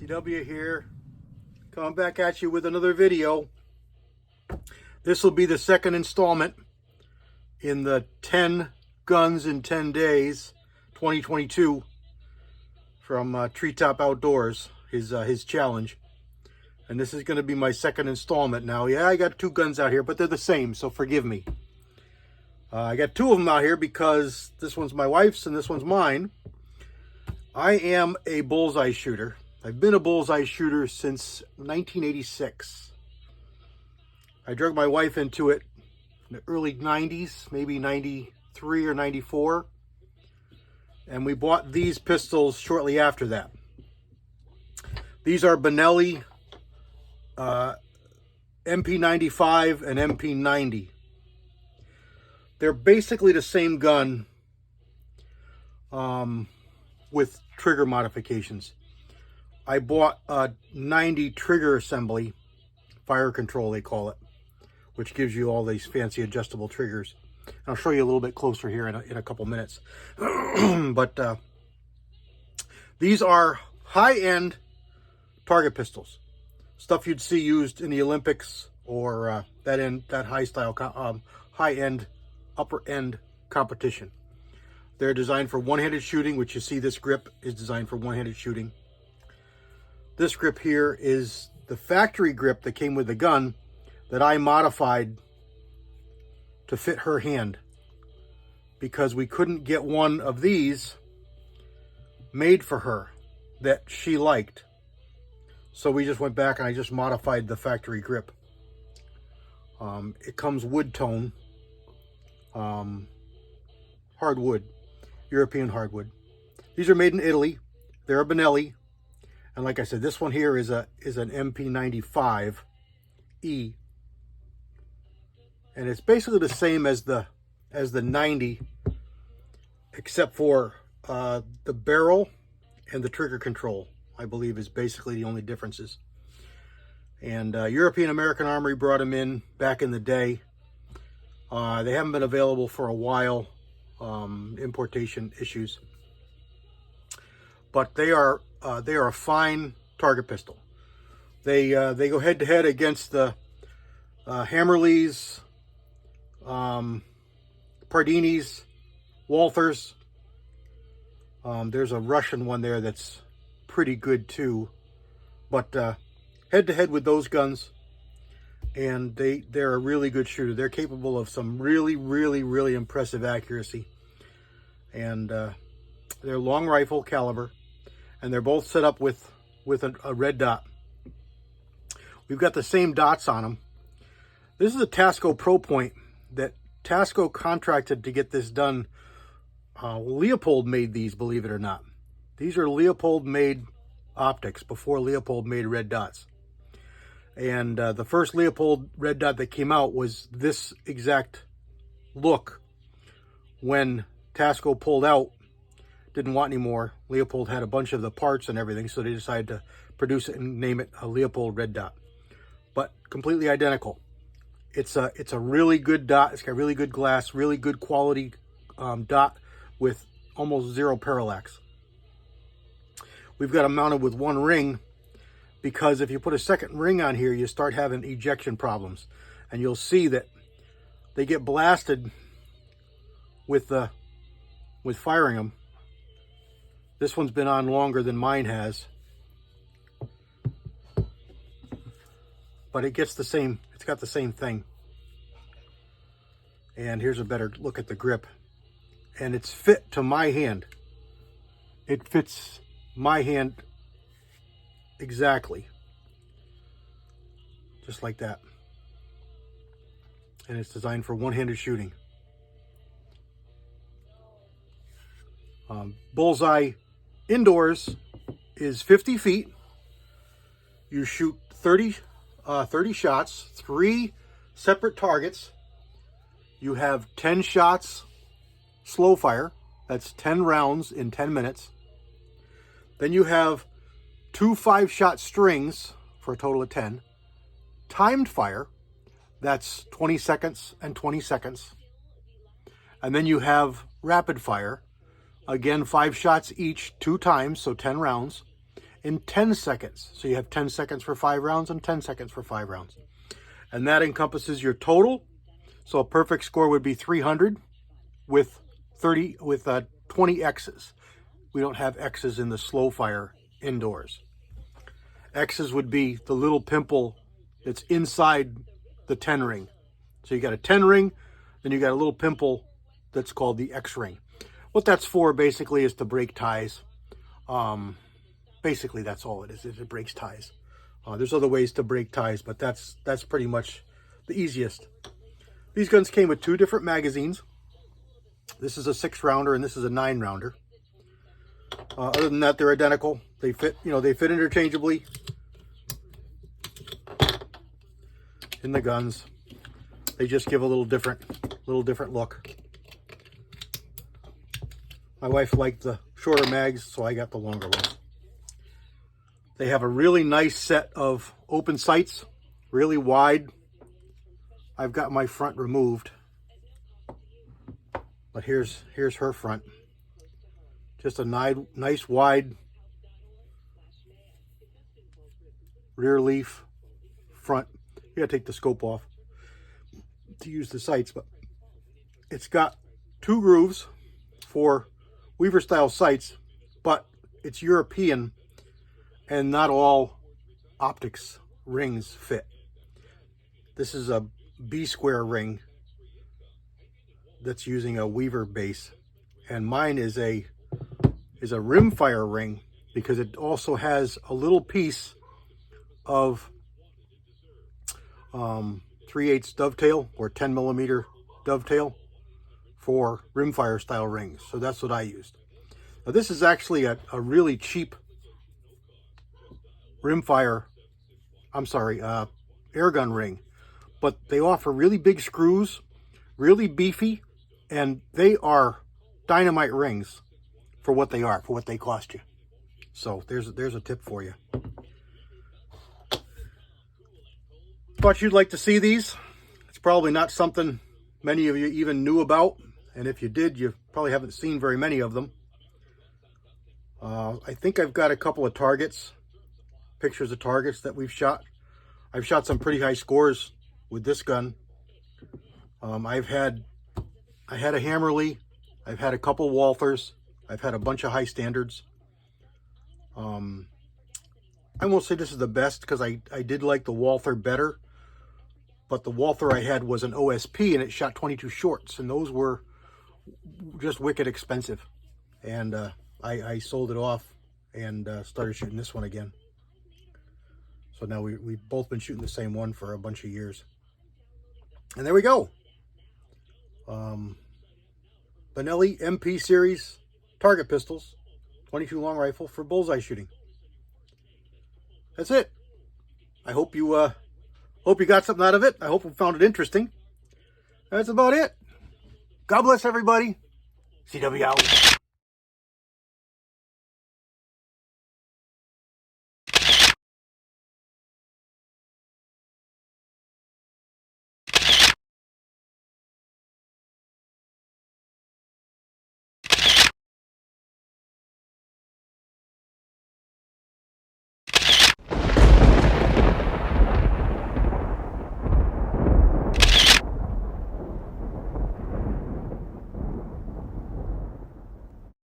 CW here, coming back at you with another video. This will be the second installment in the 10 guns in 10 days 2022 from Treetop Outdoors, his challenge. And this is going to be my second installment now. Yeah, I got two guns out here, but they're the same, so forgive me. I got two of them out here because this one's my wife's and this one's mine. I am a bullseye shooter. I've been a bullseye shooter since 1986. I drug my wife into it in the early 90s, maybe 93 or 94. And we bought these pistols shortly after that. These are Benelli MP95 and MP90. They're basically the same gun with trigger modifications. I bought a 90 trigger assembly, fire control they call it, which gives you all these fancy adjustable triggers. And I'll show you a little bit closer here in a couple minutes. But these are high-end target pistols, stuff you'd see used in the Olympics or that high-end, upper-end competition. They're designed for one-handed shooting, which you see this grip is designed for one-handed shooting. This grip here is the factory grip that came with the gun that I modified to fit her hand because we couldn't get one of these made for her that she liked. So we just went back and I just modified the factory grip. It comes wood tone, hardwood, European hardwood. These are made in Italy. They're a Benelli. And like I said, this one here is an MP95E. And it's basically the same as the 90, except for the barrel and the trigger control, I believe, is basically the only differences. And European American Armory brought them in back in the day. They haven't been available for a while, importation issues. But they are a fine target pistol. They go head to head against the Hammerleys, Pardinis, Walthers. There's a Russian one there that's pretty good too. But head to head with those guns, and they're a really good shooter. They're capable of some really, really, really impressive accuracy. And they're long rifle caliber. And they're both set up with a red dot. We've got the same dots on them. This is a Tasco Pro Point that Tasco contracted to get this done. Leopold made these, believe it or not. These are Leopold made optics before Leopold made red dots. And the first Leopold red dot that came out was this exact look. When Tasco pulled out, didn't want any more. Leopold had a bunch of the parts and everything, so they decided to produce it and name it a Leopold red dot. But completely identical. It's a really good dot. It's got really good glass, really good quality dot with almost zero parallax. We've got them mounted with one ring because if you put a second ring on here, you start having ejection problems, and you'll see that they get blasted with firing them. This one's been on longer than mine has. But it gets the same, it's got the same thing. And here's a better look at the grip. And it's fit to my hand. It fits my hand exactly. Just like that. And it's designed for one-handed shooting. Bullseye indoors is 50 feet. You shoot 30 shots, 3 separate targets. You have 10 shots slow fire. That's 10 rounds in 10 minutes. Then you have 2 5-shot strings for a total of 10. Timed fire. That's 20 seconds and 20 seconds. And then you have rapid fire. Again, 5 shots each, 2 times, so 10 rounds in 10 seconds. So you have 10 seconds for 5 rounds and 10 seconds for 5 rounds. And that encompasses your total. So a perfect score would be 300 with 20 X's. We don't have X's in the slow fire indoors. X's would be the little pimple that's inside the 10 ring. So you got a 10 ring, then you got a little pimple that's called the X ring. What that's for basically is to break ties. Basically that's all it is it breaks ties. There's other ways to break ties, but that's pretty much the easiest. These guns came with 2 different magazines. This is a 6-rounder and this is a 9-rounder. Other than that, they're identical. They fit, they fit interchangeably in the guns. They just give a little different look. My wife liked the shorter mags, so I got the longer ones. They have a really nice set of open sights, really wide. I've got my front removed, but here's her front. Just a nice wide rear leaf front. You gotta take the scope off to use the sights, but it's got 2 grooves for Weaver style sights, but it's European and not all optics rings fit. This is a B-square ring that's using a Weaver base, and mine is a rimfire ring because it also has a little piece of 3/8 dovetail or 10mm dovetail for rimfire style rings. So that's what I used. Now this is actually a really cheap rimfire, airgun ring, but they offer really big screws, really beefy, and they are dynamite rings for what they are, for what they cost you. So there's a tip for you. Thought you'd like to see these. It's probably not something many of you even knew about, and if you did, you probably haven't seen very many of them. I think I've got a couple of targets, pictures of targets that we've shot. I've shot some pretty high scores with this gun. I had a Hammerly, I've had a couple Walthers, I've had a bunch of high standards. I won't say this is the best because I did like the Walther better, but the Walther I had was an OSP and it shot 22 shorts, and those were just wicked expensive. And I sold it off and started shooting this one again. So now we've both been shooting the same one for a bunch of years. And there we go. Benelli MP series target pistols, 22 long rifle for bullseye shooting. That's it. I hope you got something out of it. I hope you found it interesting. That's about it. God bless everybody. CW out.